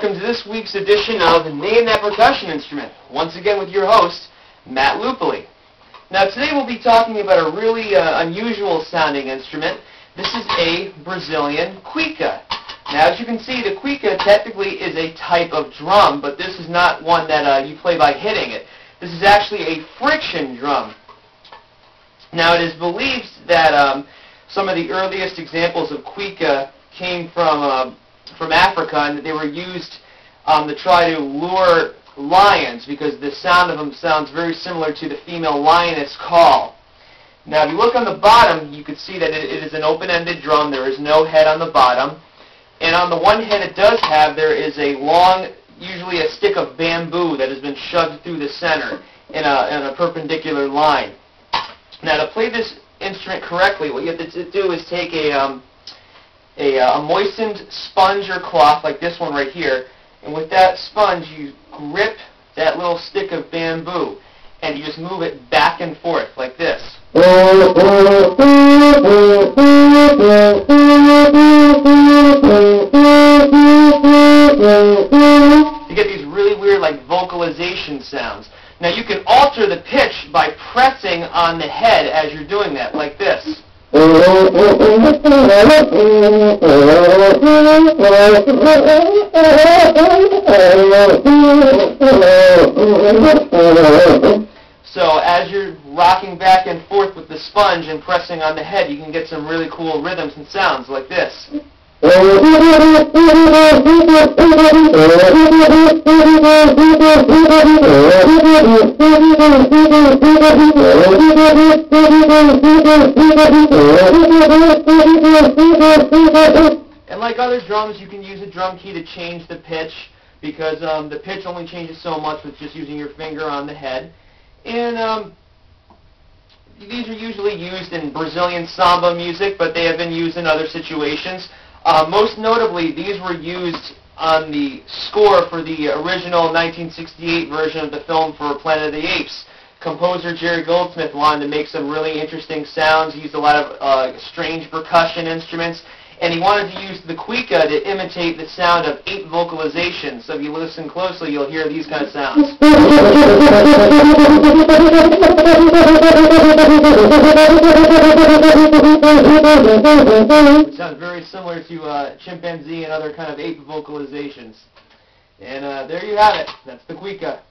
welcome to this week's edition of Name That Percussion Instrument, once again with your host, Matt Lupoli. Now today we'll be talking about a really unusual sounding instrument. This is a Brazilian Cuíca. Now as you can see, the Cuíca technically is a type of drum, but this is not one that you play by hitting it. This is actually a friction drum. Now it is believed that some of the earliest examples of Cuíca came from Africa, and that they were used to try to lure lions, because the sound of them sounds very similar to the female lioness call. Now if you look on the bottom, you can see that it is an open-ended drum. There is no head on the bottom, and on the one head it does have, there is a long, usually a stick of bamboo that has been shoved through the center in a perpendicular line. Now to play this instrument correctly, what you have to do is take a moistened sponge or cloth like this one right here, and with that sponge you grip that little stick of bamboo and you just move it back and forth like this. You get these really weird like vocalization sounds. Now you can alter the pitch by pressing on the head as you're doing that, like this. So as you're rocking back and forth with the sponge and pressing on the head, you can get some really cool rhythms and sounds like this. And like other drums, you can use a drum key to change the pitch, because the pitch only changes so much with just using your finger on the head. And these are usually used in Brazilian samba music, but they have been used in other situations. Most notably, these were used on the score for the original 1968 version of the film for Planet of the Apes. Composer Jerry Goldsmith wanted to make some really interesting sounds. He used a lot of strange percussion instruments, and he wanted to use the Cuíca to imitate the sound of ape vocalization. So if you listen closely, you'll hear these kind of sounds. Which sounds very similar to chimpanzee and other kind of ape vocalizations. And there you have it. That's the Cuíca.